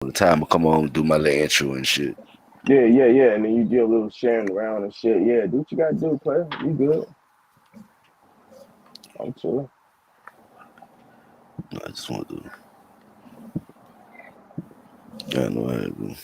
the time I come home and do my little intro and shit. Yeah. And then you do a little sharing around and shit. Yeah, do what you gotta do, player. You good? I'm chilling. I just want to. I know how to do.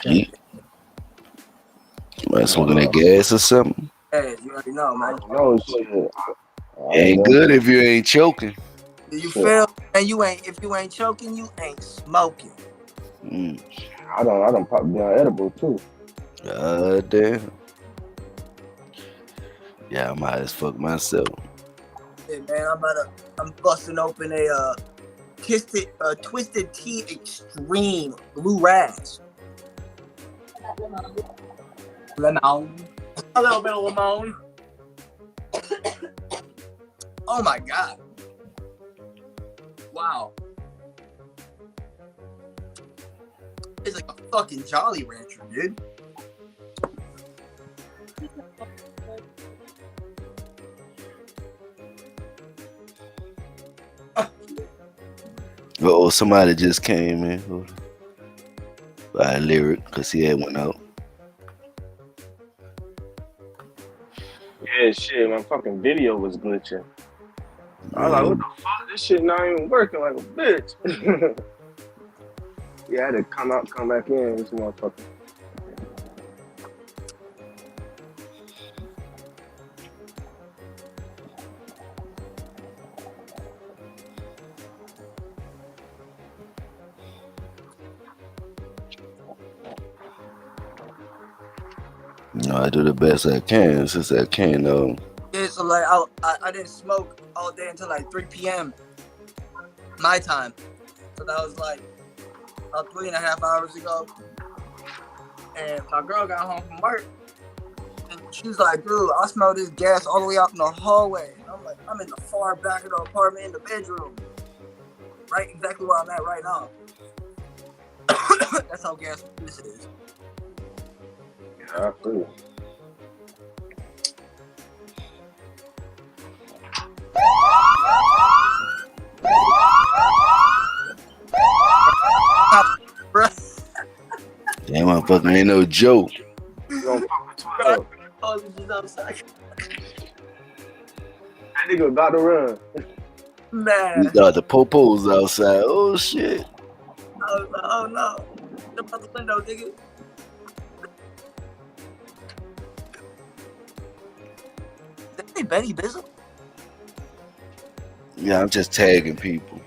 You might smoking that gas or something. Hey, you already know, man. No shit. Ain't good if you ain't choking. Do you feel? And you ain't. If you ain't choking, you ain't smoking. I don't pop down edible too. Damn. Yeah, I might as fuck myself. Yeah, man, I'm busting open a Twisted Tea Extreme Blue Raz. Lemon. A little bit of lemon. Oh my god. Wow. It's like a fucking Jolly Rancher, dude. Oh, somebody just came in. By Lyric, because he had went out. Yeah, shit. My fucking video was glitching. I was like, what the fuck? This shit not even working like a bitch. Yeah, I had to come back in. This motherfucker. I do the best I can since I can. Yeah, so like I didn't smoke all day until like 3 p.m. my time. So that was like about 3.5 hours ago. And my girl got home from work. And she's like, dude, I smell this gas all the way out in the hallway. And I'm like, I'm in the far back of the apartment in the bedroom. Right exactly where I'm at right now. That's how gas this is. Yeah, I feel. That motherfucker ain't no joke. You gonna fuck with 12. Oh, this is outside. That nigga about to run. Man. We thought the popos outside. Oh shit. I was like, oh no. Jump out the window, nigga. Is that Benny Bizzle? Yeah, I'm just tagging people.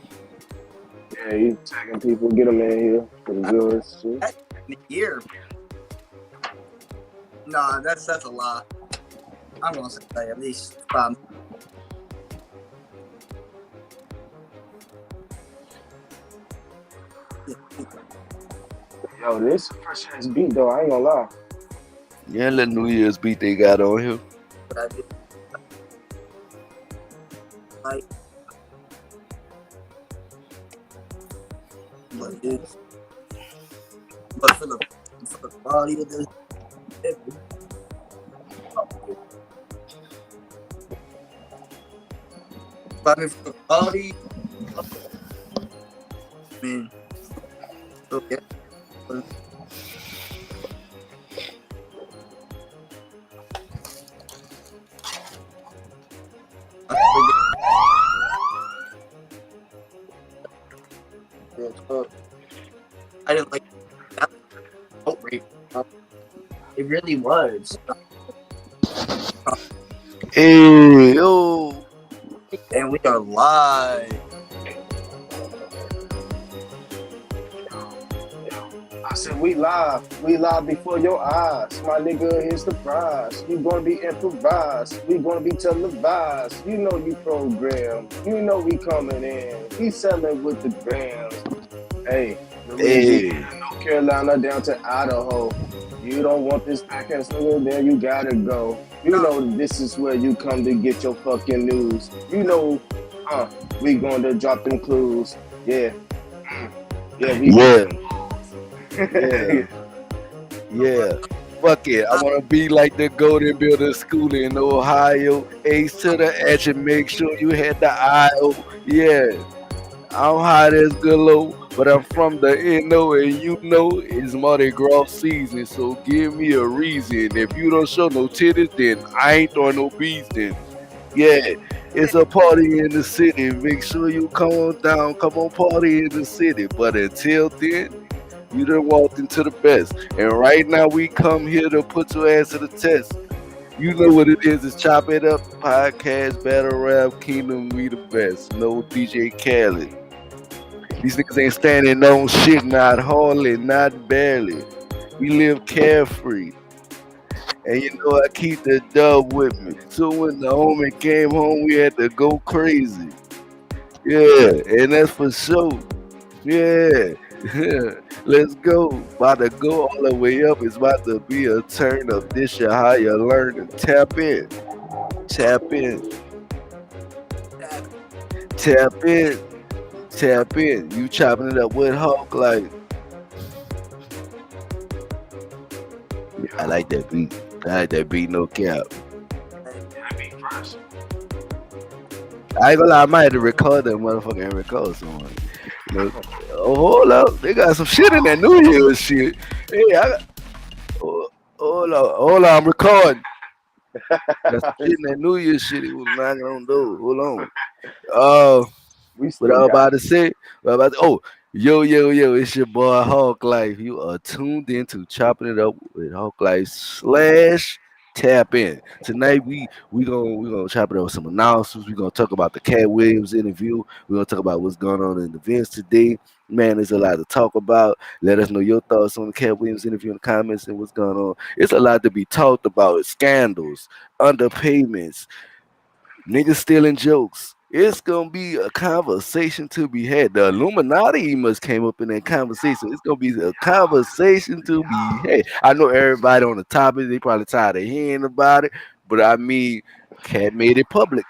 Yeah, you tagging people, get them in here for the viewers. Shit. That's in a year. Nah, that's a lot. I'm gonna say at least 5. Yo, this fresh ass beat though. I ain't gonna lie. Yeah, that New Year's beat they got on here. But I did. Like, what it is. But for the quality of this, but I mean, for the quality, I mean, okay. as fuck. I didn't like that. Rape. It really was. Hey, yo. And we are live. I said we live before your eyes. My nigga, here's the prize. You gonna be improvised. We gonna be televised. You know you program. You know we coming in. We selling with the grams. Hey, North Carolina down to Idaho. You don't want this podcast, nigga, then you gotta go. You know this is where you come to get your fucking news. You know, we gonna drop them clues. Yeah. Yeah. Yeah. Fuck it. I want to be like the Golden Builder School in Ohio. Ace to the edge and make sure you hit the IO. Yeah. I'm hot as Galo, but I'm from the NO, and you know it's Mardi Gras season, so give me a reason. If you don't show no titties, then I ain't throwing no beats then. Yeah, it's a party in the city. Make sure you come on down, come on party in the city. But until then, you done walked into the best. And right now we come here to put your ass to the test. You know what it is. It's Chop It Up Podcast, Battle Rap Kingdom, we the best. No DJ Khaled. These niggas ain't standing on shit, not hardly, not barely. We live carefree. And you know I keep the dub with me. So when the homie came home, we had to go crazy. Yeah, and that's for sure. Yeah. Let's go. About to go all the way up. It's about to be a turn up. This shit how you learn to tap in. Tap in. Tap in. Tap in. You chopping it up with Hawk like. I like that beat. I like that beat, no cap. I ain't gonna lie, I might have to record that motherfucker and record someone. You know? Oh, hold up. They got some shit in that New Year's shit. Hey, hold on, I'm recording. Got some shit in that New Year's shit. He was knocking on doors. Hold on. What I'm about to say? Yo, it's your boy Hawk Life. You are tuned in to Chopping It Up with Hawk Life / Tap In. Tonight we gonna chop it up with some announcements. We're gonna talk about the Cat Williams interview. We're gonna talk about what's going on in the events today. Man, there's a lot to talk about. Let us know your thoughts on the Cat Williams interview in the comments and what's going on. It's a lot to be talked about. Scandals, underpayments, niggas stealing jokes. It's gonna be a conversation to be had. The Illuminati must came up in that conversation. It's gonna be a conversation to be had. I know everybody on the topic, they probably tired of hearing about it, but I mean, Cat made it public.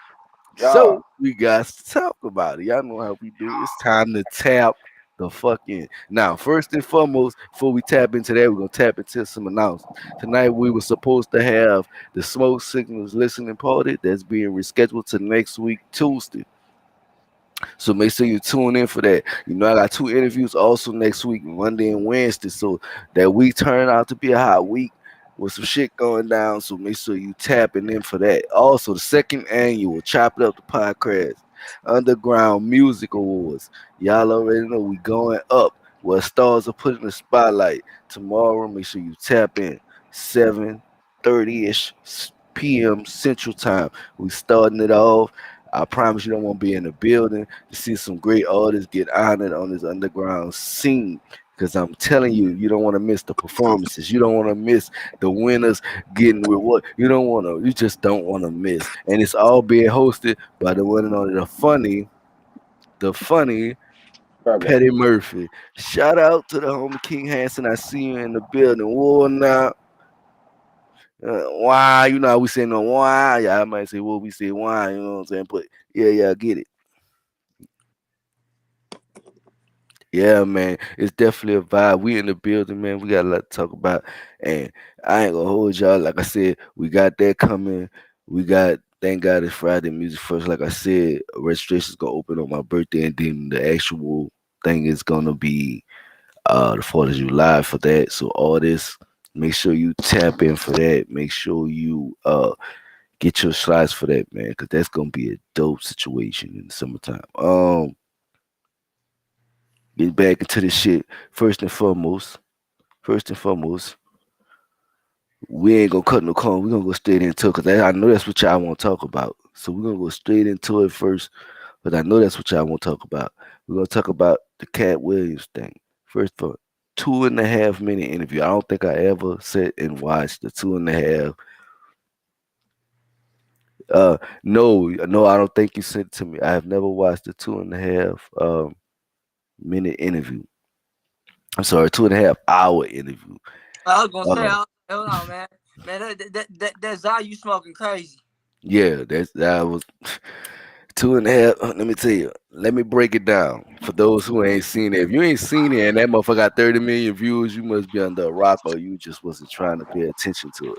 So we got to talk about it. Y'all know how we do. It's time to tap the fuck in. Now, first and foremost, before we tap into that, we're gonna tap into some announcements. Tonight we were supposed to have the Smoke Signals listening party that's being rescheduled to next week, Tuesday. So make sure you tune in for that. You know, I got 2 interviews also next week, Monday and Wednesday. So that week turned out to be a hot week with some shit going down. So make sure you tapping in for that. Also, the 2nd annual Chop It Up the Podcast Underground Music Awards. Y'all already know we going up where stars are put in the spotlight. Tomorrow, make sure you tap in 7:30ish p.m. Central Time. We starting it off. I promise you don't want to be in the building to see some great artists get honored on this underground scene. Because I'm telling you, you don't want to miss the performances. You don't want to miss the winners getting reward. You just don't want to miss. And it's all being hosted by the one and only, the funny Petty Murphy. Shout out to the homie King Hansen. I see you in the building. Whoa, now. Why? You know how we say no why? Yeah, I might say what we say why, you know what I'm saying? But yeah, I get it. Yeah, man, it's definitely a vibe. We in the building, man. We got a lot to talk about, and I ain't gonna hold y'all. Like I said, we got that coming. We got, thank God, it's Friday Music First. Like I said, registration's gonna open on my birthday, and then the actual thing is gonna be the 4th of July for that. So all this, make sure you tap in for that. Make sure you get your slots for that, man, because that's gonna be a dope situation in the summertime. get back into the shit. First and foremost, we ain't gonna cut no corner. We're gonna go straight into it because I know that's what y'all want to talk about. So we're gonna go straight into it first, but I know that's what y'all want to talk about. We're gonna talk about the Cat Williams thing. First for 2.5 minute interview. I don't think I ever sat and watched the 2.5. No, I don't think you sent it to me. I have never watched the 2.5 minute interview. I'm sorry, 2.5 hour interview. I was gonna say, Uh, hold on, man. Man, that Zai, you smoking crazy. yeah, that was 2.5. Let me tell you. Let me break it down for those who ain't seen it. If you ain't seen it and that motherfucker got 30 million views, you must be under a rock or you just wasn't trying to pay attention to it.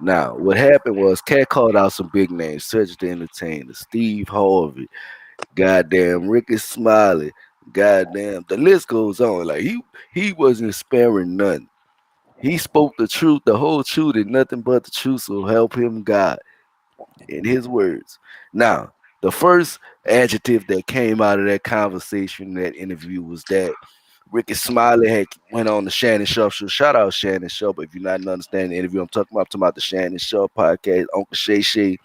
Now, what happened was Cat called out some big names, Cedric the Entertainer, Steve Harvey, goddamn Ricky Smiley, goddamn the list goes on. Like he wasn't sparing none. He spoke the truth, the whole truth, and nothing but the truth. So help him God, in his words. Now, the first adjective that came out of that conversation, that interview, was that Ricky Smiley had went on the Shannon Sharp show. Shout out Shannon Sharp. If you're not understanding the interview, I'm talking about the Shannon Sharp podcast, Uncle Shay Shay.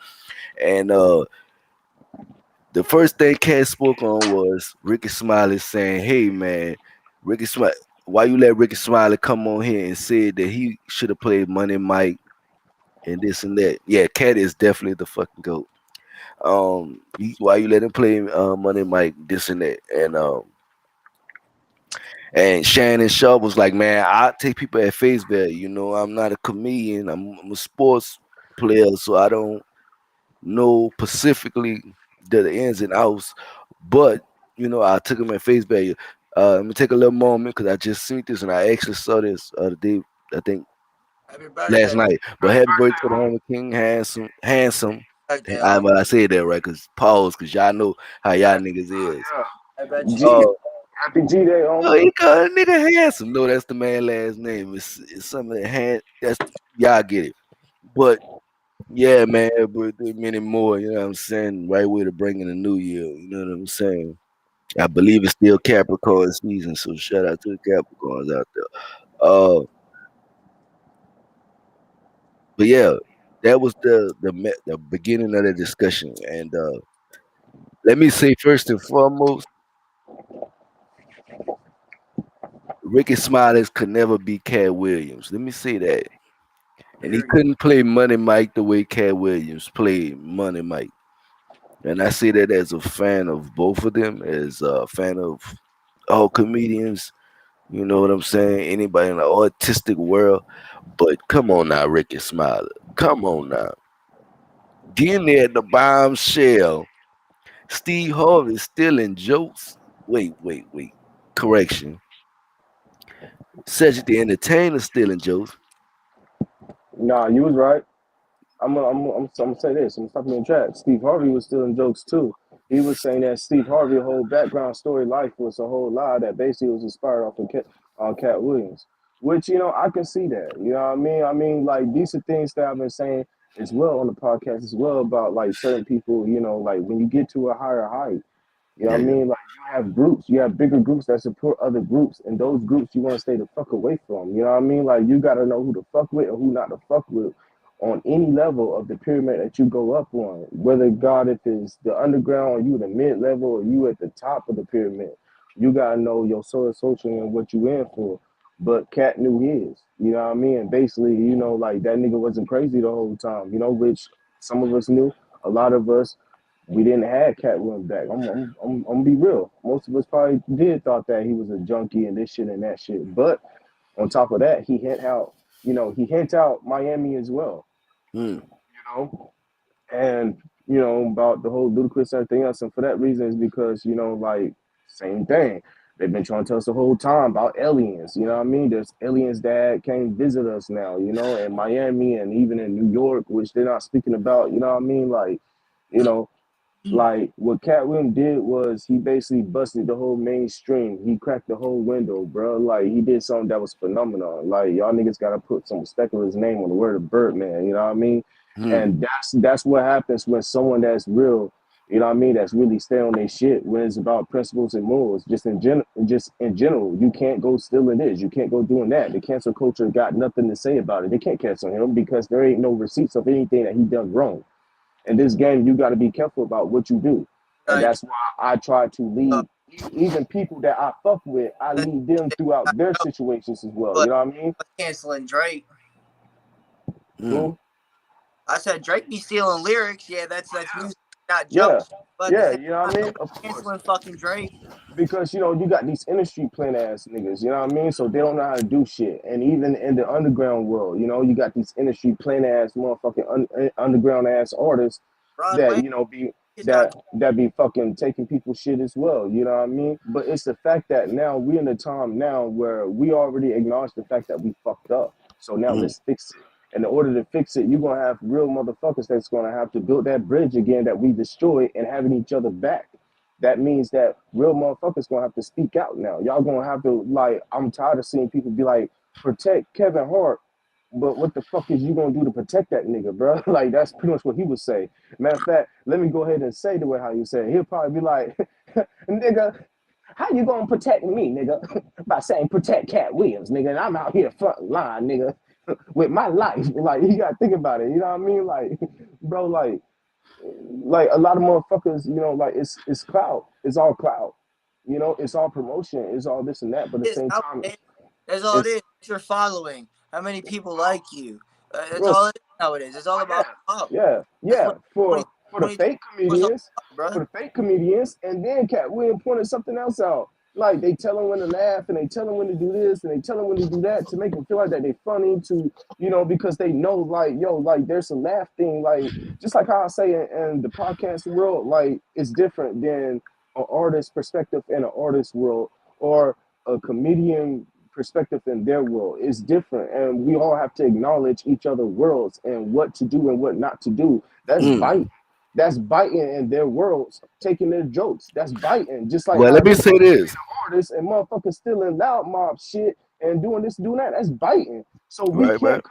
And the first thing Cat spoke on was Ricky Smiley saying, "Hey man, Ricky Smiley, why you let Ricky Smiley come on here and say that he should have played Money Mike and this and that?" Yeah, Cat is definitely the fucking goat. Why you let him play Money Mike, this and that, and Shannon Sharp was like, "Man, I take people at face value. You know, I'm not a comedian. I'm a sports player, so I don't know specifically the ins and outs, but you know, I took him at face value." Let me take a little moment because I just seen this and I actually saw this the day, I think Happy last birthday. night. But happy birthday to the homie King, handsome. Birthday, I said that right because pause because y'all know how y'all niggas is. I bet you. G, Uh, happy G Day, oh, homie. he called a nigga handsome. No, that's the man last name. It's something that that's y'all get it. But yeah, man, but there many more, you know what I'm saying? Right way to bring in the new year, you know what I'm saying? I believe it's still Capricorn season, so shout out to the Capricorns out there. But yeah, that was the beginning of the discussion. And let me say first and foremost, Ricky Smiley could never be Cat Williams. Let me say that. And he Period. couldn't play Money Mike the way Cat Williams played Money Mike. And I say that as a fan of both of them, as a fan of all comedians. You know what I'm saying? Anybody in the artistic world. But come on now, Ricky Smiley. Come on now. Getting there at the bombshell. Steve Harvey stealing jokes. Wait. Correction. Cedric the Entertainer stealing jokes. Nah, you was right. I'm gonna say this. I'm gonna stop you in the track. Steve Harvey was stealing jokes too. He was saying that Steve Harvey's whole background story life was a whole lie that basically was inspired off of Cat Williams, which I can see that. You know what I mean? I mean, like these are things that I've been saying as well on the podcast as well about like certain people. Like when you get to a higher height. You know what I Yeah. mean? Like you have groups, you have bigger groups that support other groups, and those groups you want to stay the fuck away from. You know what I mean? Like you gotta know who to fuck with and who not to fuck with on any level of the pyramid that you go up on. Whether God, if it's the underground or you the mid level or you at the top of the pyramid, you gotta know your social and what you in for. But Cat knew his. You know what I mean? And basically, like that nigga wasn't crazy the whole time. Which some of us knew. A lot of us we didn't have Cat Williams back. I'm gonna be real. Most of us probably did thought that he was a junkie and this shit and that shit. But on top of that, he hint out Miami as well. Hmm. And about the whole Ludacris and everything else. And for that reason, is because like same thing. They've been trying to tell us the whole time about aliens. You know what I mean? There's aliens that came visit us now. In Miami and even in New York, which they're not speaking about. You know what I mean? You know, like what Cat Williams did was he basically busted the whole mainstream. He cracked the whole window, bro. Like he did something that was phenomenal. Like y'all niggas gotta put some respect on his name on the word of Birdman. You know what I mean? Hmm. And that's what happens when someone that's real You know what I mean? That's really stay on their shit when it's about principles and morals. Just in general, you can't go stealing this. You can't go doing that. The cancel culture got nothing to say about it. They can't cancel him because there ain't no receipts of anything that he done wrong. In this game, you got to be careful about what you do, and Like, that's why I try to uh, lead even people that I fuck with. I lead them throughout their situations as well. You but know what I mean? canceling Drake. Mm. Who? I said Drake be stealing lyrics. Yeah, that's music, not Yeah, jokes. But at the yeah. same You know what I time, mean? Of course. canceling fucking Drake. Because you got these industry plant ass niggas, you know what I mean? So they don't know how to do shit. And even in the underground world, you got these industry plant ass motherfucking underground ass artists Rod that Wave be just got that be fucking taking people's shit as well. You know what I mean? But it's the fact that now we're in a time now where we already acknowledge the fact that we fucked up. So now Mm. let's fix it. And in order to fix it, you're gonna have real motherfuckers that's gonna have to build that bridge again that we destroyed and having each other back. That means that real motherfuckers gonna have to speak out now. Y'all gonna have to like. I'm tired of seeing people be like, protect Kevin Hart, but what the fuck is you gonna do to protect that nigga, bro? Like that's pretty much what he would say. Matter of fact, let me go ahead and say the way how you say it. He'll probably be like, nigga, how you gonna protect me, nigga? By saying protect Cat Williams, nigga, and I'm out here front line, nigga, with my life. Like you gotta think about it. You know what I mean? Like, bro, like a lot of motherfuckers, like it's clout. It's all clout. It's all promotion. It's all this and that. But at the this same time, nowadays. That's all it it's is. You're following. How many people like you? That's real. all it is nowadays. It's all Oh about love. yeah, That's what yeah. For the 2020 fake was all comedians, about, for bro. the fake comedians, and then Cat Williams pointed something else out. Like they tell them when to laugh, and they tell them when to do this, and they tell them when to do that to make them feel like that they funny to, because they know like yo, like there's a laugh thing, like just like how I say in the podcast world, like it's different than an artist perspective in an artist world or a comedian perspective in their world is different, and we all have to acknowledge each other worlds and what to do and what not to do. That's Mm. biting. That's biting in their worlds, taking their jokes. That's biting. Just like Well, how let me everybody say being this. an artist and motherfuckers stealing loud mob shit and doing this, doing that. That's biting. So Right, right.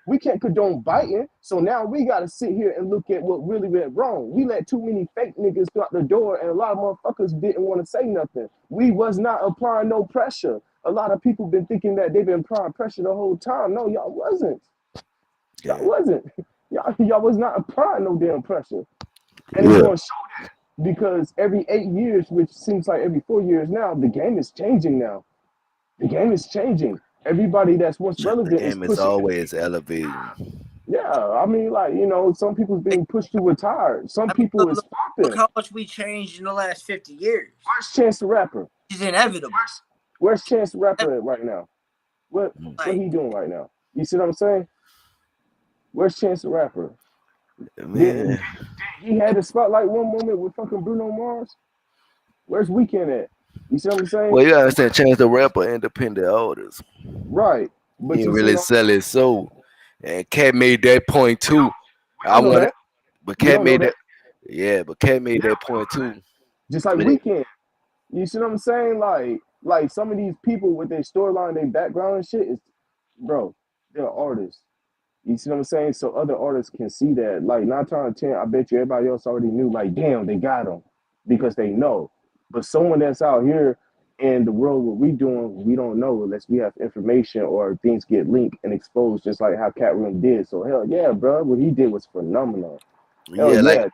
we can't condone biting. So now we gotta sit here and look at what really went wrong. We let too many fake niggas go out the door, and a lot of motherfuckers didn't want to say nothing. We was not applying no pressure. A lot of people been thinking that they've been applying pressure the whole time. No, y'all wasn't. Y'all Yeah. wasn't. Y'all was not applying no damn pressure. And it's Yeah. going to show that because every 8 years, which seems like every 4 years now, the game is changing now. The game is changing. Everybody that's once The relevant is game is pushing. always elevating. Yeah, I mean, like, some people's Like, being pushed to retire. Some I mean, people is look popping. how much we changed in the last 50 years. Where's Chance the Rapper? It's inevitable. Where's Chance the Rapper at right now? What Like, he doing right now? You see what I'm saying? Where's Chance the Rapper? Did Man. he had the spotlight one moment with fucking Bruno Mars? Where's Weekend at? You see what I'm saying? Well, you gotta understand, Chance the Rapper, independent artist. Right. He But ain't you see really what I'm sell his soul. And Cat made that point too. We I don't know want it, that. but We Cat don't know made that. that. Yeah, but Cat made Yeah, that we don't point know that. too. Just like But it, Weekend. You see what I'm saying? Like some of these people with their storyline, their background and shit is, bro, they're artists. You see what I'm saying? So other artists can see that. Like 9 times 10, I bet you everybody else already knew. Like, damn, they got them because they know. But someone that's out here in the world, what we doing, we don't know unless we have information or things get leaked and exposed, just like how Cat Room did. So hell yeah, bro, what he did was phenomenal. Hell yeah, like, yeah,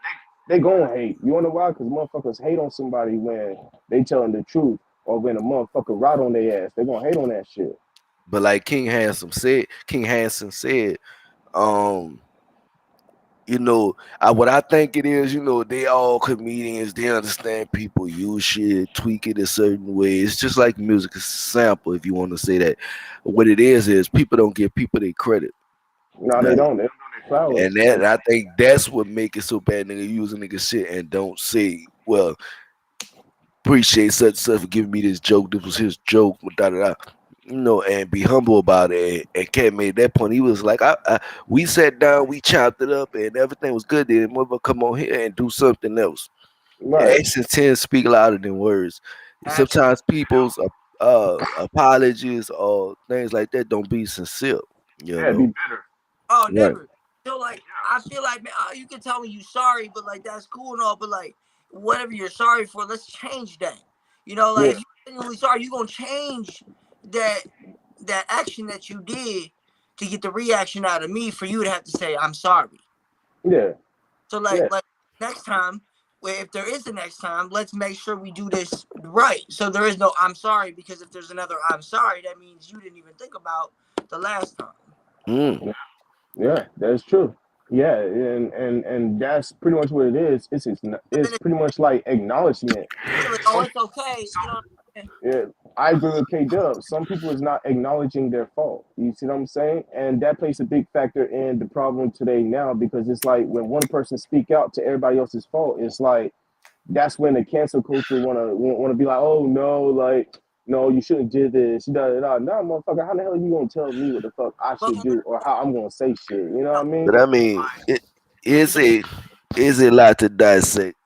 they gonna hate. You wanna know why? Because motherfuckers hate on somebody when they telling the truth, or when a motherfucker rot on their ass. They gonna hate on that shit. but like King Hansen said, um, what I think it is, they all comedians, they understand people use shit, tweak it a certain way. It's just like music, it's a sample, if you want to say that. What it is people don't give people their credit. No, they Like, don't. They don't know their and flowers. that I think that's what make it so bad, nigga, using nigga shit and don't say, well, appreciate such and such for giving me this joke. This was his joke, da da da. And be humble about it. And Cat made that point. He was like, we sat down, we chopped it up, and everything was good. Then mother come on here and do something else. Right. Actions tend to speak louder than words. actually, Sometimes people's apologies or things like that don't be sincere. You Yeah, be know, better. oh, right? never. So like, I feel like, man, you can tell me you sorry, but like that's cool and all, but like whatever you're sorry for, let's change that. You know, like Yeah, if you're genuinely sorry, you're gonna change that action that you did to get the reaction out of me for you to have to say I'm sorry. yeah, So yeah. like next time, if there is a next time, let's make sure we do this right. So there is no I'm sorry, because if there's another I'm sorry, that means you didn't even think about the last time. Mm. Yeah, that's true. Yeah, and that's pretty much what it is. And It's then pretty much like acknowledgement. it's like, oh, Some it's okay. You know what I'm saying? Yeah, I agree with K Dub. Some people is not acknowledging their fault. You see what I'm saying? And that plays a big factor in the problem today now, because it's like when one person speak out to everybody else's fault, it's like that's when the cancel culture wanna be like, oh no, like no, you shouldn't do this. Da da da. Nah, motherfucker, how the hell you gonna tell me what the fuck I But should do or how I'm gonna say shit? You know what I mean? But I mean, it is a lot to dissect.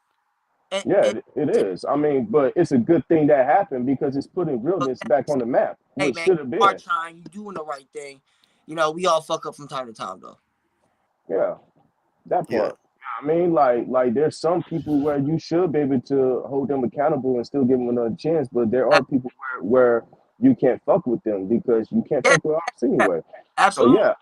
Yeah, and it is. I mean, but it's a good thing that happened because it's putting realness back on the map, hey which man, should have you are been. trying, you doing the right thing. You know, we all fuck up from time to time though. Yeah. That Yeah. part. I mean, like there's some people where you should be able to hold them accountable and still give them another chance, but there are people where you can't fuck with them because you can't Yeah, fuck with us anyway. So absolutely. yeah,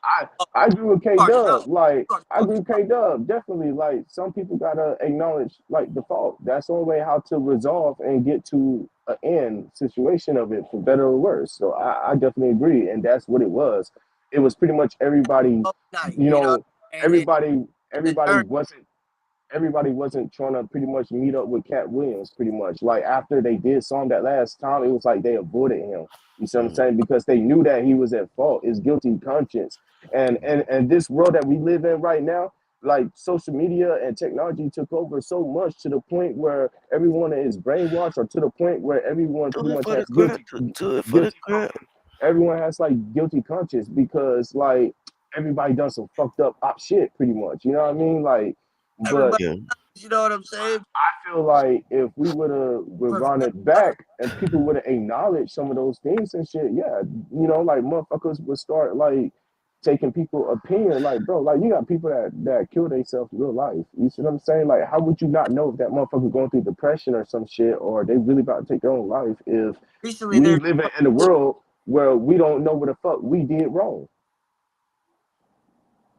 I agree with K You are Dub. yourself. Like You are I fuck agree with K Dub. Definitely. Like some people gotta acknowledge like the fault. That's the only way how to resolve and get to an end situation of it, for better or worse. So I definitely agree, and that's what it was. It was pretty much everybody, night, you you know, know, and everybody the everybody journey. wasn't trying to pretty much meet up with Cat Williams pretty much. Like after they did song that last time, it was like they avoided him. You see what I'm Mm. saying? Because they knew that he was at fault. It's guilty conscience. And this world that we live in right now, like social media and technology took over so much to the point where everyone is brainwashed, or to the point where everyone Do pretty it much for the has crowd. Do it for the guilty crowd. everyone has like guilty conscience because like everybody done some fucked up shit pretty much. You know what I mean? Like, but Everybody, Yeah. you know what I'm saying? I feel like if we would run Prevent it back and people would have acknowledged some of those things and shit, yeah, like motherfuckers would start like taking people opinion, like bro, like you got people that kill themselves in real life. You see what I'm saying? Like, how would you not know if that motherfucker going through depression or some shit, or they really about to take their own life if recently we there's live in a world where we don't know what the fuck we did wrong?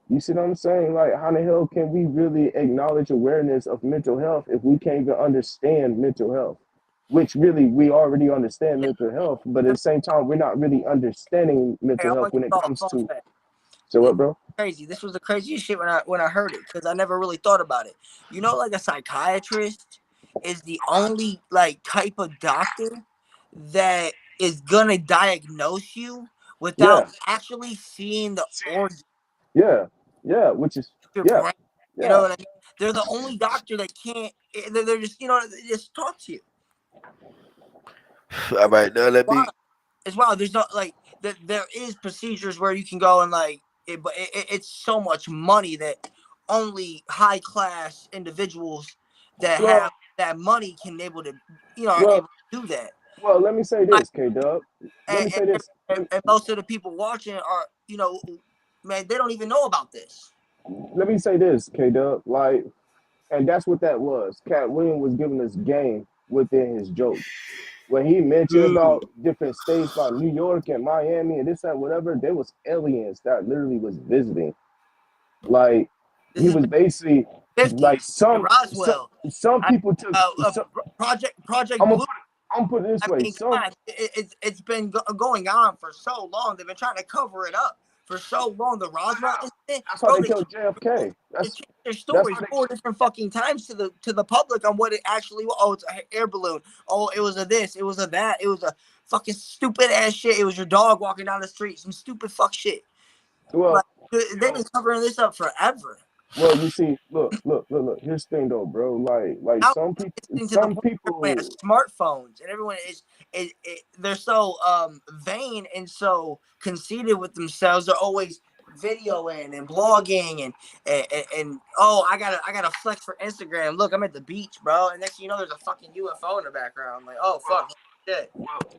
You see what I'm saying? Like, how the hell can we really acknowledge awareness of mental health if we can't even understand mental health? Which really we already understand yeah, mental health, but at the same time, we're not really understanding hey, mental I health want when to it tell a comes fun to. fact. So This what, bro? crazy. This was the craziest shit when I heard it, because I never really thought about it. You know, like a psychiatrist is the only like type of doctor that is gonna diagnose you without Yeah, actually seeing the organ, yeah, yeah. Which is your yeah, brain. You know yeah. what I mean? They're the only doctor that can't. They're just, you know, they just talk to you. All right, now let Wow, me. as well. There's not like there is procedures where you can go and like it, but it's so much money that only high class individuals that Well, have that money can able to, you know, are well, able to do that. let me say Like, this, K Dub. Let and, me say this. and most of the people watching are, you know, man, they don't even know about this. Let me say this, K Dub. Like, and that's what that was. Cat Williams was giving us game within his joke. When he mentioned Mm. about different states like New York and Miami and this and whatever, there was aliens that literally was visiting. Like This he is was basically like 50s in Roswell. some I, people took some, Project I'm gonna Blue. put I'm gonna put it this I way. mean, come on, it's been going on for so long. They've been trying to cover it up for so long. The Roswell incident, That's how bro, they killed JFK. they changed their That's story how they 4 different fucking times to the public on what it actually was. Oh, it's an air balloon. Oh, it was a this. It was a that. It was a fucking stupid ass shit. It was your dog walking down the street. Some stupid fuck shit. Like well, they've been covering this up forever. you see, look. Here's the thing though, bro. Like Now it's into the some point where everyone has people, smartphones and everyone they're so vain and so conceited with themselves. They're always videoing and blogging and oh, I gotta flex for Instagram. Look, I'm at the beach, bro. And next thing you know, there's a fucking UFO in the background. Like, oh fuck. that.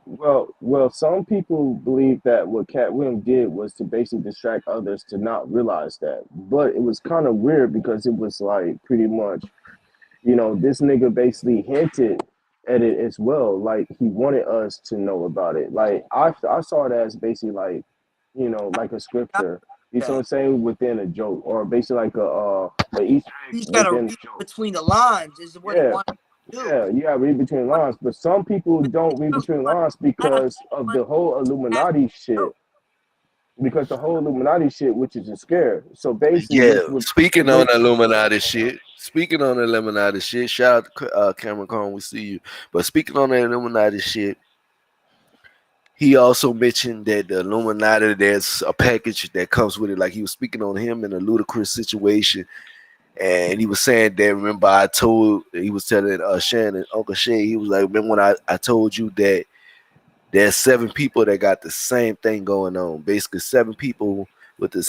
Well, some people believe that what Cat Williams did was to basically distract others to not realize that. But it was kind of weird because it was like pretty much, this nigga basically hinted at it as well. Like he wanted us to know about it. Like I saw it as basically like, like a scripture. You see what Yeah. I'm saying? Within a joke, or basically like a Easter egg He's got to within a read joke. between the lines is what he Yeah, wanted to do. yeah, you gotta read between lines. But some people don't read between lines because of the whole Illuminati shit. Because the whole Illuminati shit, which is a scare. So basically, Yeah, speaking on which Illuminati shit. Speaking on Illuminati shit. Shout out to Cameron Cohen, we see you. But speaking on the Illuminati shit, he also mentioned that the Illuminati, there's a package that comes with it. Like he was speaking on him in a ludicrous situation, and he was saying that, remember he was telling Shannon, Uncle Shay, he was like, remember when I told you that there's 7 people that got the same thing going on. Basically, 7 people with the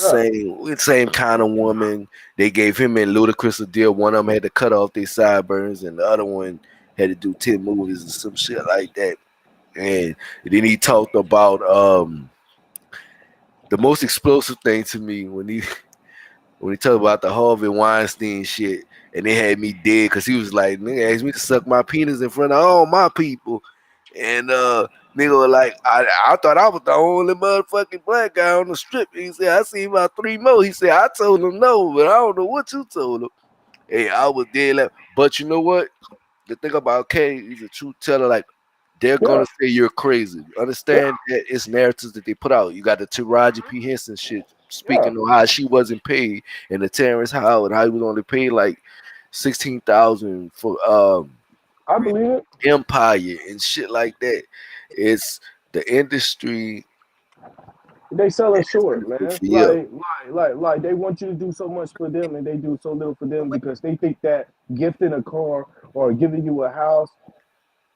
yeah, same kind of woman. They gave him and Ludacris a deal. One of them had to cut off their sideburns, and the other one had to do 10 movies and some shit like that. And then he talked about the most explosive thing to me when he talked about the Harvey Weinstein shit, and they had me dead because he was like, nigga asked me to suck my penis in front of all my people. And nigga was like, I thought I was the only motherfucking black guy on the strip. He said, I seen about 3 more. He said, I told him no, but I don't know what you told him. Hey, I was dead left. But you know what? The thing about K, he's a truth teller. Like, they're yeah, gonna say you're crazy. yeah, Understand that it's narratives that they put out. You got the Taraji P. Henson shit yeah. speaking on how she wasn't paid, and the Terrence Howard how he was only paid like 16,000 for I believe it. Empire and shit like that. It's the industry. They sell it short, man. Yeah, Like they want you to do so much for them, and they do so little for them because they think that gifting a car or giving you a house,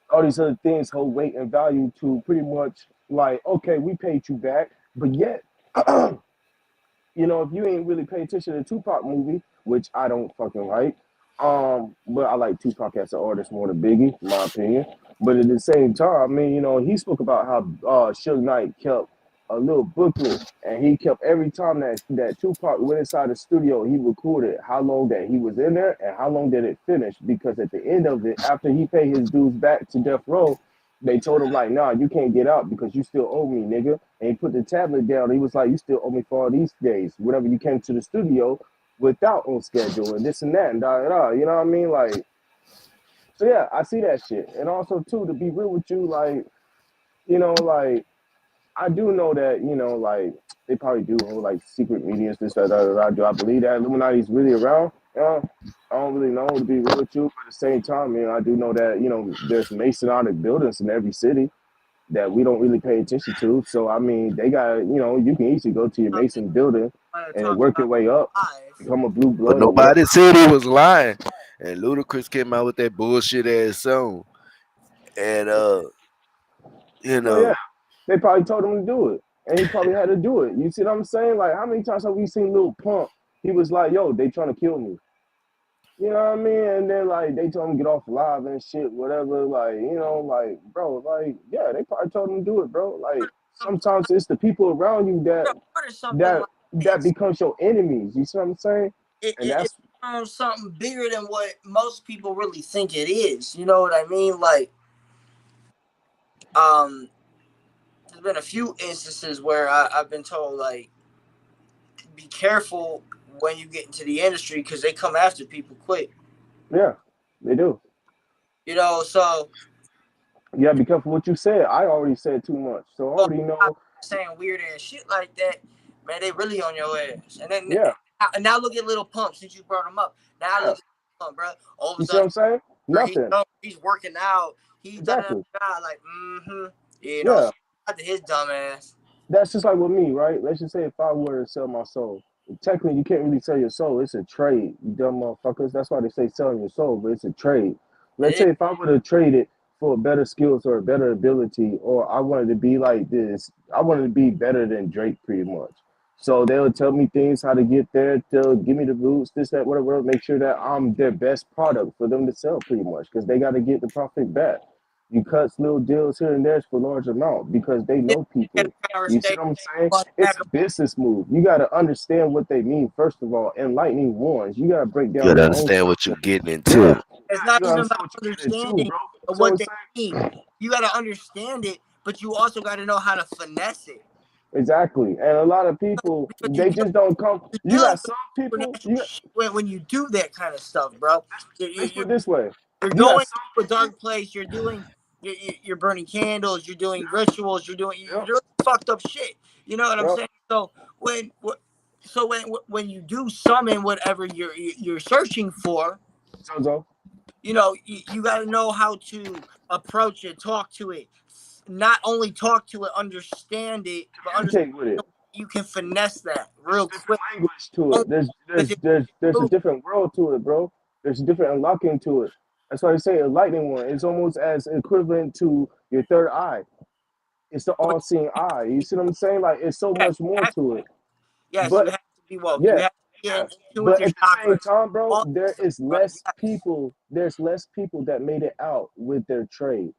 all these other things hold weight and value to pretty much like, okay, we paid you back, but yet, if you ain't really pay attention to the Tupac movie, which I don't fucking like, but I like Tupac as an artist more than Biggie, in my opinion. But at the same time, I mean, he spoke about how Suge Knight kept a little booklet, and he kept every time that Tupac went inside the studio, he recorded how long that he was in there and how long did it finish. Because at the end of it, after he paid his dues back to Death Row, they told him like, nah, you can't get out because you still owe me, nigga. And he put the tablet down. He was like, you still owe me for all these days. Whenever you came to the studio without on schedule and this and that and da da da. You know what I mean? Like, so yeah, I see that shit. And also too, to be real with you, like, like I do know that, like they probably do hold like secret meetings, this, that, that. Do I believe that Illuminati's really around? I don't really know, to be real with you. But at the same time, I do know that, there's Masonic buildings in every city that we don't really pay attention to. So I mean, they got, you can easily go to your Mason building and Talk work your about way up, life. become a blue but blood or whatever. nobody said he was lying. And Ludacris came out with that bullshit ass song, and you So yeah, know, they probably told him to do it, and he probably had to do it. You see what I'm saying? Like, how many times have we seen Lil Pump? He was like, "Yo, they trying to kill me." You know what I mean? And then like they told him to get off live and shit, whatever. Like, like, bro, like, yeah, they probably told him to do it, bro. Like sometimes it's the people around you What is something that like that this? becomes your enemies. You see what I'm saying? And It that's becomes something bigger than what most people really think it is. You know what I mean? Like, there's been a few instances where I've been told like, be careful when you get into the industry because they come after people quick. yeah, they do. So Yeah, be careful what you said. I already said too much, so I already know. saying weird ass shit like that, man, they really on your ass. And then Yeah, now look at Little Pump since you brought him up. Now yeah. look at Pump, bro. All of a You see what sudden I'm saying? Nothing. he's working out. He's da da Exactly. da like Yeah. to his dumb ass. That's just like with me, right? Let's just say if I were to sell my soul, technically you can't really sell your soul. It's a trade, you dumb motherfuckers. That's why they say selling your soul, but it's a trade. Let's It is. say if I would have traded for better skills or a better ability, or I wanted to be like this, I wanted to be better than Drake pretty much. So they'll tell me things how to get there. They'll give me the roots, this, that, whatever. Make sure that I'm their best product for them to sell pretty much because they got to get the profit back. You cut little deals here and there for large amount because they Yeah, know you gotta people. kind of You see stay what I'm saying? back. It's a business move. You got to understand what they mean first of all. Enlightening ones. You got to break You down gotta their own understand what structure. you're getting Yeah, into. It's you not got to even understand about what you're getting into, understanding bro. of So what it's they like mean. You got to understand it, but you also got to know how to finesse it. exactly, and a lot of people Because they just don't come. you're You dealing got with some people. supernatural shit when you do that kind of stuff, bro. You're, Let's put you're, it this way. you're You got going some to a people. dark place. You're burning candles. You're doing rituals. You're Yep, doing fucked up shit. You know what I'm yep. saying? So when you do summon whatever you're searching for, Jojo, you got to know how to approach it, talk to it, not only talk to it, understand it, but understand communicate with it. you can finesse that There's real different quick. language to Only it. There's with there's it. there's there's a different world to it, bro. There's a different unlocking to it. That's why I say a lightning one. It's almost as equivalent to your third eye. It's the all-seeing eye. You see what I'm saying? Like it's so Yes, much more to it. yes, you But have to be woke. You yeah, have to be yeah. in tune with But your at the same chakras. time, bro, All there that stuff, is bro. less Yes. people. There's less people that made it out with their trade.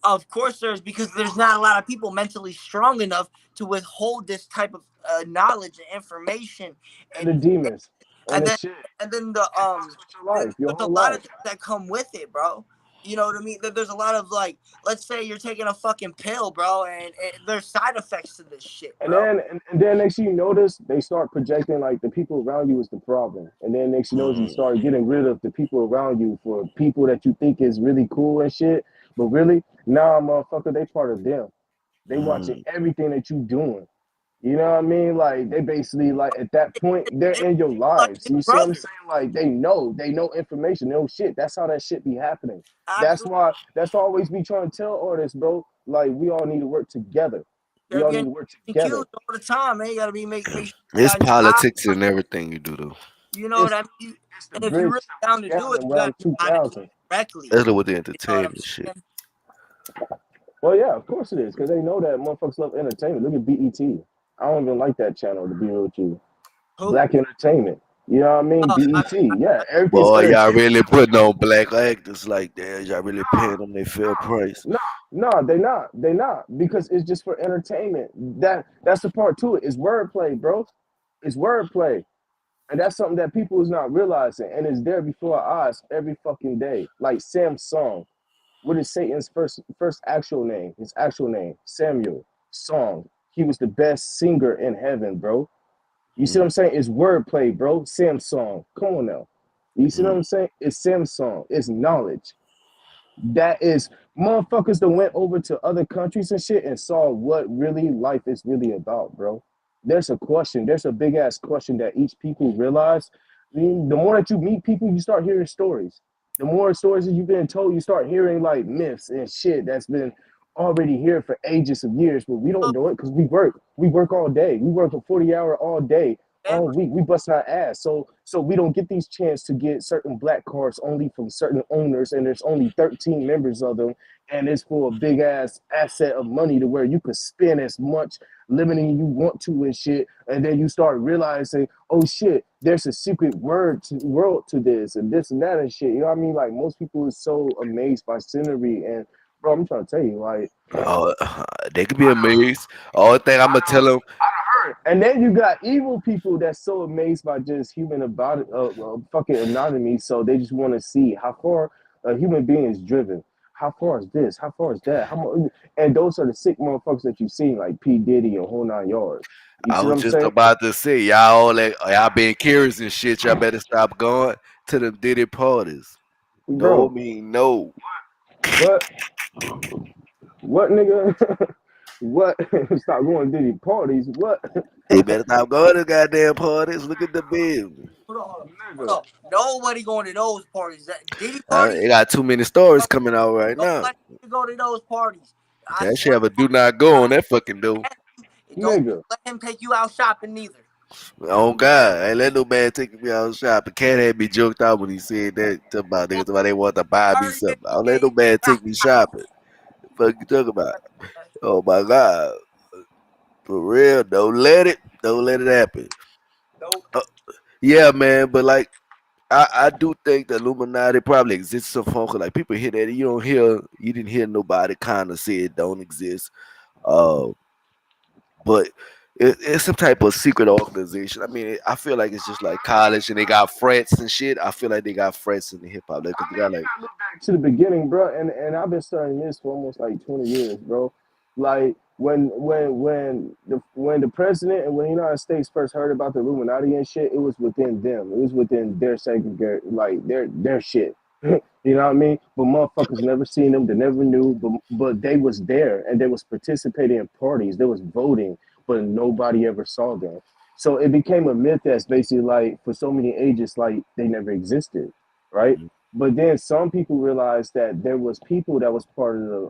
Of course, because there's not a lot of people mentally strong enough to withhold this type of knowledge and information, And the and demons and and the then shit. and then It fucks with your life, your there's a whole lot of life. things that come with it, bro. You know what I mean? There's a lot of like, let's say you're taking a fucking pill, bro, and there's side effects to this shit, And bro. then and then next thing you notice, they start projecting like the people around you is the problem. And then next you notice you Mm. start getting rid of the people around you for people that you think is really cool and shit. But really, nah, motherfucker, they part of them. They watching Mm. everything that you doing. You know what I mean? Like they basically like at that point they're They in your like lives. big You see what I'm brother, saying? Like they know information, they know shit. That's how that shit be happening. absolutely. That's why I always be trying to tell artists, bro. Like we all need to work together. We They're all need getting to work accused together. all the time, man. You gotta make sure you It's got your eye. politics and everything you do though. You know what It's I mean? it's the And if you're bridge really to what down to you do got it, you gotta around know how to do 2000. it correctly. Especially with the You know what I'm entertainment shit. saying? Well, yeah, of course it is, because they know that motherfuckers love entertainment. Look at BET. I don't even like that channel to be real with you. Who? Black Entertainment. You know what I mean? Oh, BET. Yeah, everything's Boy, y'all entertainment. really putting on black actors like that. Y'all really paying them their fair price. No, no, they not. They not because it's just for entertainment. That's the part to it. It's wordplay, bro. It's wordplay, and that's something that people is not realizing, and it's there before our eyes every fucking day. Like Samsung. What is Satan's first actual name? His actual name, Samuel Song. He was the best singer in heaven, bro. You see what Mm. I'm saying? It's wordplay, bro. Samsung. Come on now. You see what Mm. I'm saying? It's Samsung. It's knowledge. That is motherfuckers that went over to other countries and shit and saw what really life is really about, bro. There's a question. There's a big ass question that each people realize. I mean, the more that you meet people, you start hearing stories. The more stories that you've been told, you start hearing like myths and shit that's been already here for ages of years, but we don't know it because we work. We work all day. We work a 40-hour all day, all Every week. We bust our ass. So we don't get these chance to get certain black cards only from certain owners, and there's only 13 members of them, and it's for a big ass asset of money to where you could spend as much limiting you want to and shit, and then you start realizing, oh shit, there's a secret world to this and this and that and shit. You know what I mean? Like most people is so amazed by scenery and bro, I'm trying to tell you, like Oh, they could be amazed. All thing I'm gonna tell them, and then you got evil people that's so amazed by just human about fucking anatomy, so they just want to see how far a human being is driven. How far is this? How far is that? How much? And those are the sick motherfuckers that you see, like P Diddy and whole nine yards. You I see what was I'm just saying? about to say, y'all all that y'all being curious and shit. Y'all better stop going to them Diddy parties. No Bro, mean no. what? What nigga? What? Stop going to Diddy parties. What? They better stop going to goddamn parties. Look at the bill. hold Nigga. on. Nobody going to those parties. That Diddy parties. They got too many stories No, coming out right now. nobody to go to those parties. I That shit swear, ever do not go on that fucking door. don't Nigga. let him take you out shopping neither. Oh God, ain't let no man take me out shopping. Cat had me joked out when he said that about niggas about they want to buy me Already something. I don't gave let no man you take me shopping. Fuck you talking about? Oh my God, for real, don't let it happen. Nope. Uh, yeah, man, but like I do think the Illuminati probably exists in some form. 'Cause, like people hear that you didn't hear nobody kind of say it don't exist. Uh, but it's some type of secret organization. I mean, I feel like it's just like college and they got frets and shit. I feel like they got frets in the hip hop. Like, 'cause they I mean, got you like, gotta look back to the beginning, bro. And I've been studying this for almost like 20 years, bro. Like when the president and when the United States first heard about the Illuminati and shit, it was within them. It was within their segregate, like their shit. You know what I mean? But motherfuckers never seen them. They never knew. But they was there and they was participating in parties. They was voting, but nobody ever saw them. So it became a myth that's basically like for so many ages, like they never existed, right? But then some people realized that there was people that was part of the,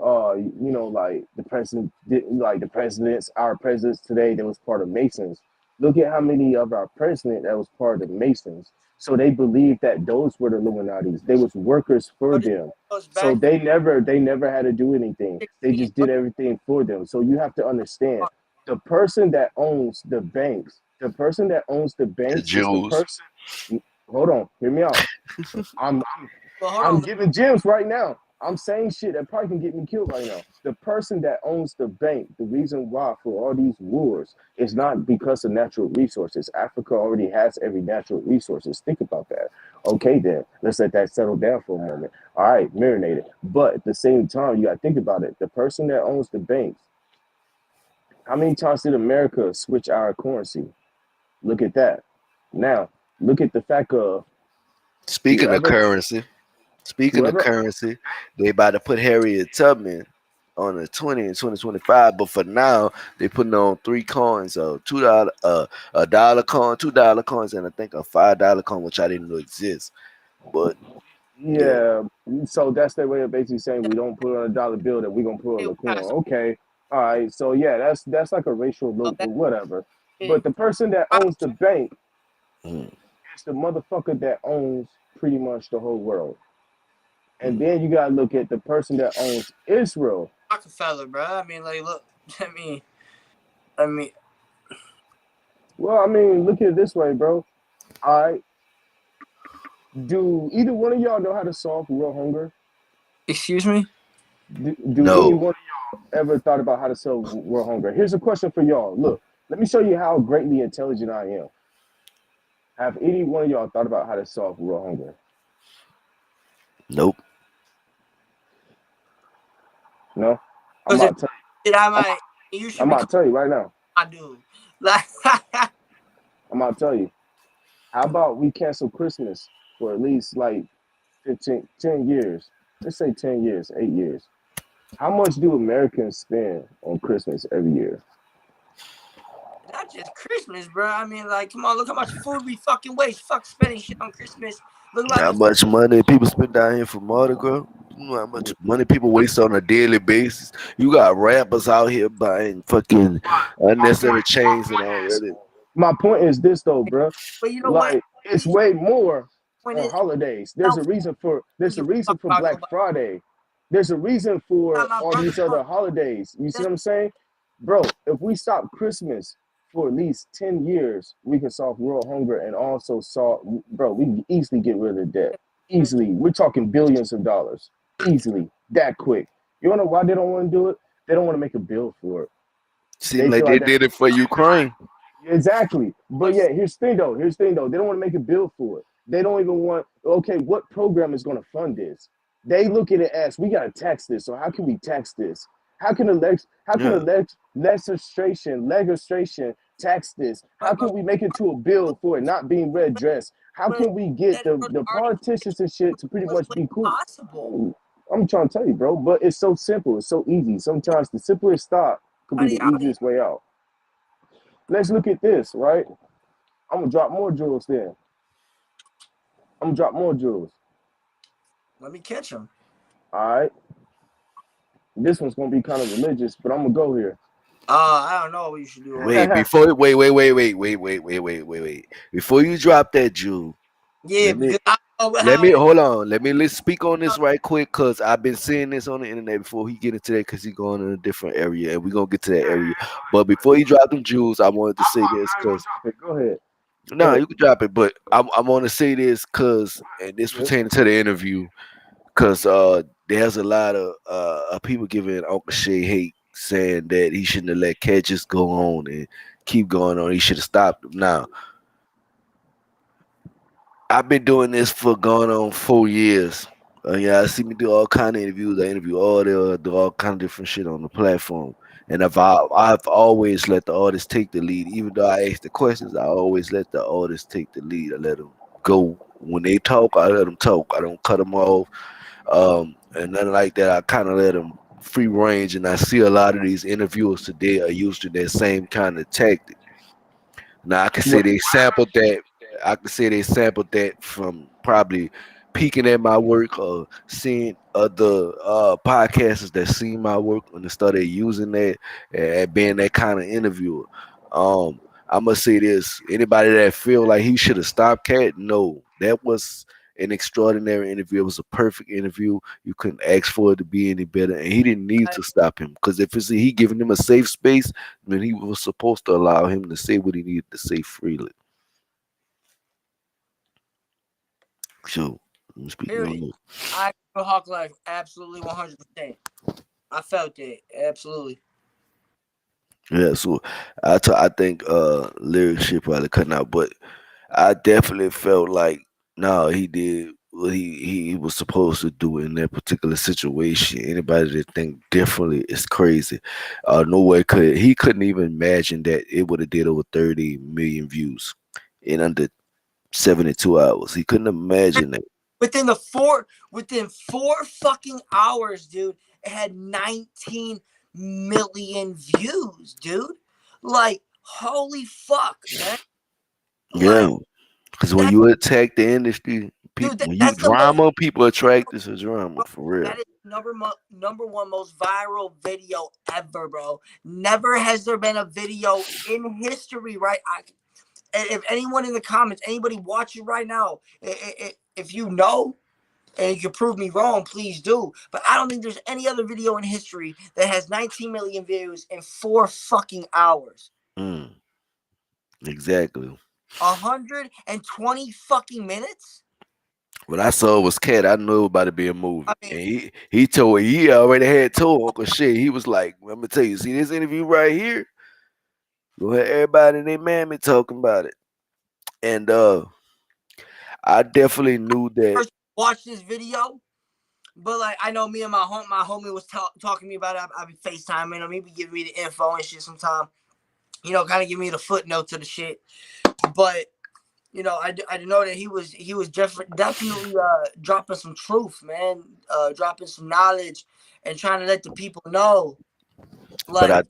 like the president, like the presidents, our presidents today, that was part of Masons. Look at how many of our president that was part of the Masons. So they believed that those were the Illuminati's. They was workers for So this them. goes So back to they never had to do anything. They 16. just did everything for them. So you have to understand the person that owns the banks, the person that owns the the banks is the Jews. person. Hold on, hear me out. I'm But hold I'm on. giving gems right now. I'm saying shit that probably can get me killed right now. The person that owns the bank, the reason why for all these wars is not because of natural resources. Africa already has every natural resources. Think about that. Okay, then let's let that settle down for a moment. All right, marinate it. But at the same time, you got to think about it. The person that owns the banks, how many times did America switch our currency? Look at that. Now, look at the fact of Speaking of whoever, currency, speaking of whoever. currency, they about to put Harriet Tubman on the 20 in 2025. But for now, they putting on three coins, $2, a dollar coin, $2 coins, and I think a $5 coin, which I didn't know exist. But yeah, Yeah, so that's their way of basically saying we don't put on a dollar bill that we gonna put on Hey, the we gotta coin. Okay, all right. So yeah, that's like a racial stop look, that but whatever. shit. But the person that owns the bank mm, is the motherfucker that owns pretty much the whole world. And mm. then you gotta look at the person that owns Israel. Rockefeller, bro. I mean, like, look. I mean, Well, I mean, look at it this way, bro. All right. Do either one of y'all know how to solve world hunger? excuse me. Do any No, one of y'all ever thought about how to solve world hunger? Here's a question for y'all. Look, let me show you how greatly intelligent I am. Have any one of y'all thought about how to solve world hunger? nope. No? I'm Because if about to tell did I you. might, you I'm should about become to tell you right now. my dude. Like, I'm about to tell you. How about we cancel Christmas for at least like 15, 10 years? Let's say 10 years, 8 years. How much do Americans spend on Christmas every year? not just Christmas, bro. I mean, like, come on, look how much food we fucking waste. Fuck spending shit on Christmas. Look like How we much money people spend down here for Mardi Gras? You know how much money people waste on a daily basis? You got rappers out here buying fucking My unnecessary point, my chains and point is, already. my point is this though, bro. but you know what? Like it's way more When on it's holidays. self, There's a give a reason fuck for about Black nobody. Friday. There's a reason Got for my all brother these other on. holidays. You see That's what I'm saying? Bro, if we stop Christmas for at least 10 years, we can solve world hunger and also solve, bro, we can easily get rid of debt. Easily. We're talking billions of dollars. Easily. That quick. You wanna know why they don't want to do it? They don't want to make a bill for it. Seem They like feel they like that. did it for Ukraine. Exactly. But yeah, here's the thing though. Here's the thing though. They don't want to make a bill for it. They don't even want, okay, what program is going to fund this? They look at it as we got to tax this. So how can we tax this? How can the Yeah, legislation tax this? How but can we make it to a bill for it not being red dress? How when can we get that was the already politicians and shit to pretty was much way be cool? possible. I'm trying to tell you, bro, but it's so simple. It's so easy. Sometimes the simplest thought could be the Ideology. easiest way out. Let's look at this, right? I'm gonna drop more jewels then. I'm gonna drop more jewels. Let me catch him. All right. This one's gonna be kind of religious, but I'm gonna go here. I don't know what you should do over there. wait, before wait. Before you drop that Jew, Yeah, let me because I don't know let how me it. hold on. Let's speak on this right quick because I've been seeing this on the internet before he get into that because he's going in a different area and we're gonna get to that area. But before you drop them Jews, I wanted to say this I ain't gonna because drop it. Go ahead. No, you can drop it, but I'm gonna say this because, and this Yep. pertaining to the interview, because there's a lot of people giving Uncle Shay hate, saying that he shouldn't have let Cat just go on and keep going on. He should have stopped him. Now, I've been doing this for going on 4 years. Yeah, I see me do all kind of interviews. I interview all the do all kind of different shit on the platform. And I've always let the artist take the lead, even though I ask the questions. I always let the artist take the lead. I let them go when they talk. I let them talk. I don't cut them off, and nothing like that. I kind of let them free range. And I see a lot of these interviewers today are used to that same kind of tactic. Now I can say What? they sampled that. I can say they sampled that from probably peeking at my work or seeing other podcasters that seen my work and they started using that and being that kind of interviewer. I must say this: anybody that feel like he should have stopped Cat, no, that was an extraordinary interview. It was a perfect interview. You couldn't ask for it to be any better, and he didn't need I, to stop him because if it's he giving him a safe space, then he was supposed to allow him to say what he needed to say freely. So, I'm speaking on period. that. I agree with Hawk Life absolutely 100%. I felt it absolutely. Yeah, so I think lyrics shit probably cutting out, but I definitely felt like no, he did what he was supposed to do in that particular situation. Anybody that think differently is crazy. No way could he couldn't even imagine that it would have did over 30 million views in under 72 hours. He couldn't imagine that. Within 4 fucking hours, dude, it had 19 million views, dude. Like, holy fuck, man. Yeah, Like because when that, you attack the industry, dude. people when you That's the most. drama, people attracted to drama for real. That is number one most viral video ever, bro. Never has there been a video in history, right? If anyone in the comments, anybody watching right now, if you know and you can prove me wrong, please do. But I don't think there's any other video in history that has 19 million views in 4 fucking hours. Mm, exactly. 120 fucking minutes. What I saw was Cat. I knew it was about to be a I movie, mean, and he told he already had told Uncle Shay. He was like, "I'm gonna tell you, see this interview right here. Go ahead, everybody and their mammy talking about it." And I definitely knew that. first watch this video. But like I know me and my homie was talking to me about it. I be FaceTiming him. He be giving me the info and shit sometime. Kind of give me the footnote to the shit. But I know that he was definitely dropping some truth, man. Dropping some knowledge and trying to let the people know. But Like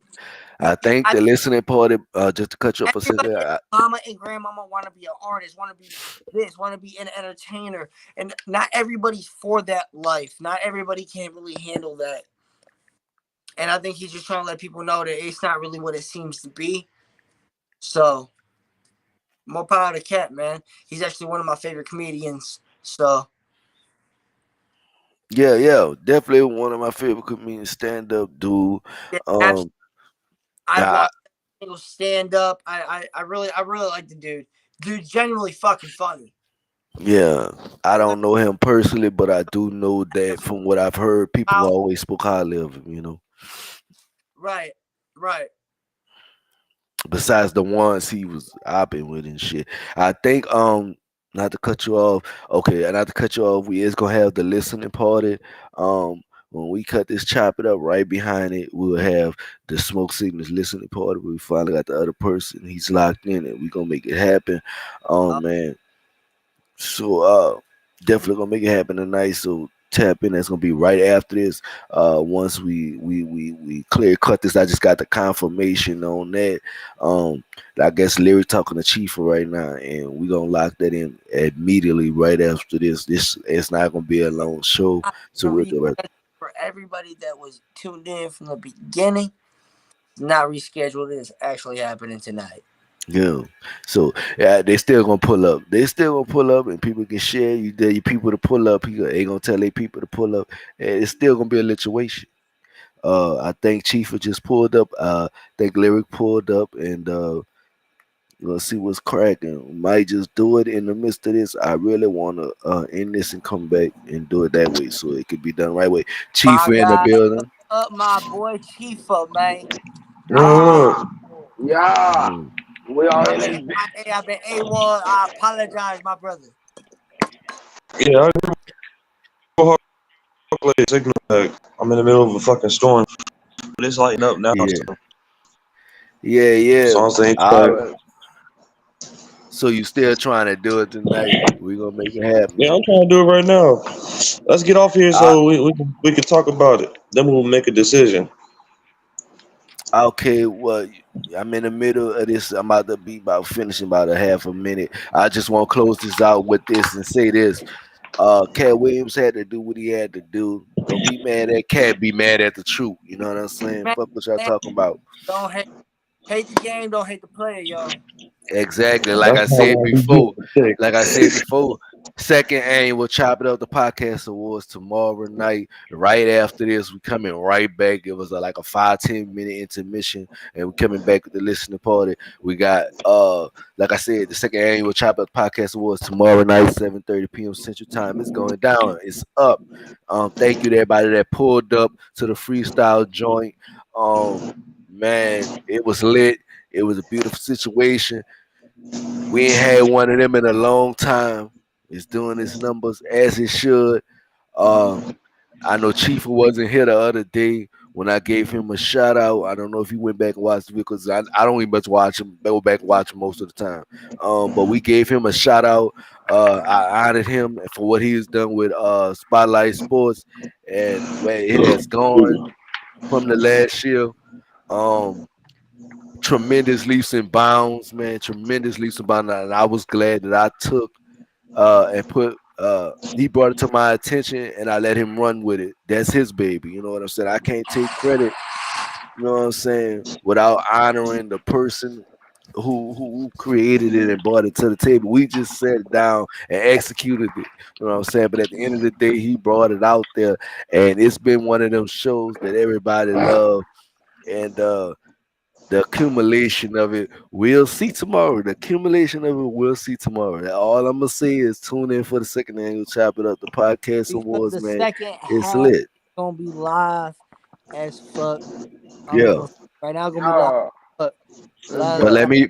I think I the listening party. Just to cut you up for a second. everybody, mama and grandmama want to be an artist, want to be this, want to be an entertainer, and not everybody's for that life. Not everybody can really handle that. And I think he's just trying to let people know that it's not really what it seems to be. So, more power to Cat, man. He's actually one of my favorite comedians. So, Yeah, definitely one of my favorite comedians, stand up dude. yeah, Um, I've I, watched single stand up. I really like the dude. Dude's genuinely fucking funny. yeah, I don't know him personally, but I do know that from what I've heard, people Out, always spoke highly of him. right, right. Besides the ones he was opping with and shit. I think not to cut you off. Okay, and not to cut you off, we is gonna have the listening party. When we cut this, chop it up right behind it, we'll have the smoke signals listening party. We finally got the other person. He's locked in and we gonna make it happen. Uh, Man. So definitely gonna make it happen tonight. So tap in. That's gonna be right after this. Once we clear cut this, I just got the confirmation on that. I guess Larry talking to Chief right now, and we gonna lock that in immediately right after this. This it's not gonna be a long show. I So we'll go right. for everybody that was tuned in from the beginning. Not rescheduled. It is actually happening tonight. Yeah. So yeah, they still gonna pull up. They still gonna pull up, and people can share. You dare your people to pull up. They gonna tell their people to pull up. And it's still gonna be a situation. I think Chief just pulled up. I think Lyric pulled up, and We're gonna see what's cracking. We might just do it in the midst of this. I really wanna end this and come back and do it that way so it could be done right way. Chief My in the guy, building. up my boy Chifa, man. Ah, yeah. Mm. We all I in been this. I've been A1. I apologize, my brother. Yeah, I go hard play signal back. I'm in the middle of a fucking storm, but it's lighting up now. Yeah, So yeah. songs ain't All back. right. So you still trying to do it tonight? We gonna make it happen. Yeah, I'm trying to do it right now. Let's get off here I, so we can talk about it. Then we'll make a decision. okay, well, I'm in the middle of this. I'm about to be about finishing about a half a minute. I just want to close this out with this and say this. Cat Williams had to do what he had to do. Don't be mad at Cat, be mad at the truth. You know what I'm saying? Man, Fuck what y'all man, talking about. don't hate the game, don't hate the player, yo. Exactly. That's how we get the pick. Like I said before, second annual Chop It Up the Podcast Awards tomorrow night. Right after this, we coming right back. It was like a 5-10 minute intermission, and we coming back with the listening party. We got like I said, the second annual Chop It Up the Podcast Awards tomorrow night, 7:30 p.m. Central Time. It's going down. It's up. Thank you to everybody that pulled up to the freestyle joint. Man, it was lit. It was a beautiful situation. We ain't had one of them in a long time. It's doing its numbers as it should. Uh, I know Chief wasn't here the other day when I gave him a shout out. I don't know if he went back and watched it because I don't even much watch him. Go back and watch him most of the time. But we gave him a shout out. I honored him for what he has done with Spotlight Sports and where it has gone from the last year. Um, Tremendous leaps and bounds, man. Tremendous leaps and bounds. And I was glad that I took and put he brought it to my attention and I let him run with it. That's his baby. You know what I'm saying? I can't take credit, you know what I'm saying, without honoring the person who created it and brought it to the table. We just sat down and executed it. You know what I'm saying? But at the end of the day, he brought it out there. And it's been one of them shows that everybody loved. And the accumulation of it, we'll see tomorrow. The accumulation of it, we'll see tomorrow. All I'm gonna say is tune in for the second annual Chop It Up the Podcast Because Awards, the man. second It's half lit. gonna be live as fuck. I'm Yeah. gonna right now gonna be live. Yeah. But Let's But go.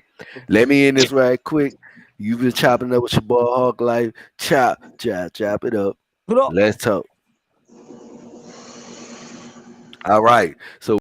let me end this right quick. You've been chopping up with your boy Hawk Life. Chop it up. Put up. Let's talk. All right. So